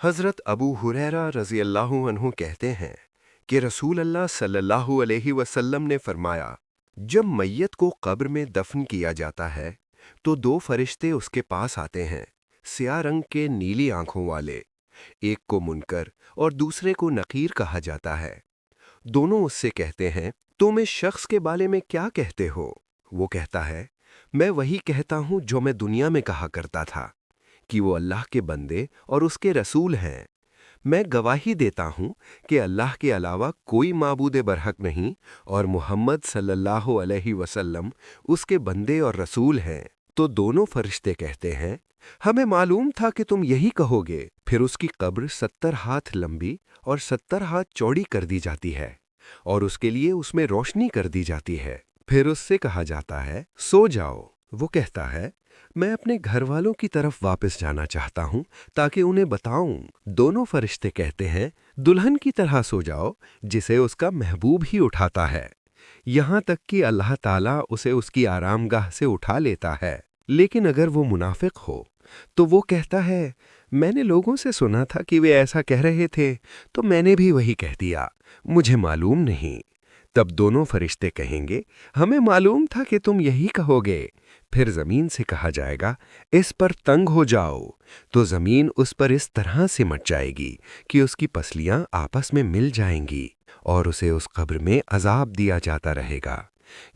حضرت ابو ہریرہ رضی اللہ عنہ کہتے ہیں کہ رسول اللہ صلی اللہ علیہ وسلم نے فرمایا، جب میت کو قبر میں دفن کیا جاتا ہے تو دو فرشتے اس کے پاس آتے ہیں، سیاہ رنگ کے نیلی آنکھوں والے۔ ایک کو منکر اور دوسرے کو نقیر کہا جاتا ہے۔ دونوں اس سے کہتے ہیں، تم اس شخص کے بارے میں کیا کہتے ہو؟ وہ کہتا ہے، میں وہی کہتا ہوں جو میں دنیا میں کہا کرتا تھا، کہ وہ اللہ کے بندے اور اس کے رسول ہیں۔ میں گواہی دیتا ہوں کہ اللہ کے علاوہ کوئی معبود برحق نہیں اور محمد صلی اللہ علیہ وسلم اس کے بندے اور رسول ہیں۔ تو دونوں فرشتے کہتے ہیں، ہمیں معلوم تھا کہ تم یہی کہو گے۔ پھر اس کی قبر 70 ہاتھ لمبی اور 70 ہاتھ چوڑی کر دی جاتی ہے اور اس کے لیے اس میں روشنی کر دی جاتی ہے۔ پھر اس سے کہا جاتا ہے، سو جاؤ۔ وہ کہتا ہے، میں اپنے گھر والوں کی طرف واپس جانا چاہتا ہوں تاکہ انہیں بتاؤں۔ دونوں فرشتے کہتے ہیں، دلہن کی طرح سو جاؤ جسے اس کا محبوب ہی اٹھاتا ہے، یہاں تک کہ اللہ تعالیٰ اسے اس کی آرام گاہ سے اٹھا لیتا ہے۔ لیکن اگر وہ منافق ہو تو وہ کہتا ہے، میں نے لوگوں سے سنا تھا کہ وہ ایسا کہہ رہے تھے تو میں نے بھی وہی کہہ دیا، مجھے معلوم نہیں۔ تب دونوں فرشتے کہیں گے، ہمیں معلوم تھا کہ تم یہی کہو گے۔ پھر زمین سے کہا جائے گا، اس پر تنگ ہو جاؤ۔ تو زمین اس پر اس طرح سمٹ جائے گی کہ اس کی پسلیاں آپس میں مل جائیں گی اور اسے اس قبر میں عذاب دیا جاتا رہے گا،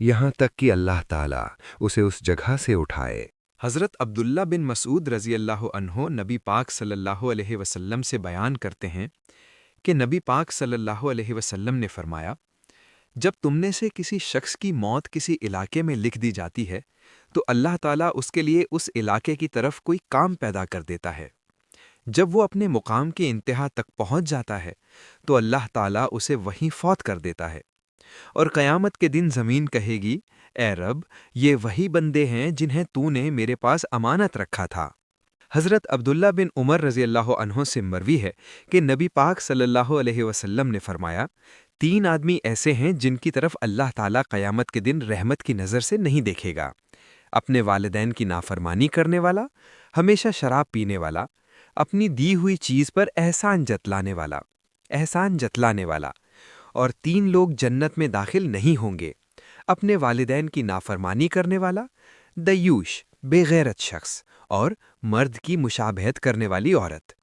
یہاں تک کہ اللہ تعالیٰ اسے اس جگہ سے اٹھائے۔ حضرت عبداللہ بن مسعود رضی اللہ عنہ نبی پاک صلی اللہ علیہ وسلم سے بیان کرتے ہیں کہ نبی پاک صلی اللہ علیہ وسلم نے فرمایا، جب تم نے سے کسی شخص کی موت کسی علاقے میں لکھ دی جاتی ہے تو اللہ تعالیٰ اس کے لیے اس علاقے کی طرف کوئی کام پیدا کر دیتا ہے۔ جب وہ اپنے مقام کی انتہا تک پہنچ جاتا ہے تو اللہ تعالیٰ اسے وہیں فوت کر دیتا ہے، اور قیامت کے دن زمین کہے گی، اے رب، یہ وہی بندے ہیں جنہیں تو نے میرے پاس امانت رکھا تھا۔ حضرت عبداللہ بن عمر رضی اللہ عنہ سے مروی ہے کہ نبی پاک صلی اللہ علیہ وسلم نے فرمایا، 3 آدمی ایسے ہیں جن کی طرف اللہ تعالیٰ قیامت کے دن رحمت کی نظر سے نہیں دیکھے گا: اپنے والدین کی نافرمانی کرنے والا، ہمیشہ شراب پینے والا، اپنی دی ہوئی چیز پر احسان جتلانے والا۔ اور 3 لوگ جنت میں داخل نہیں ہوں گے: اپنے والدین کی نافرمانی کرنے والا، دیوش بے غیرت شخص، اور مرد کی مشابہت کرنے والی عورت۔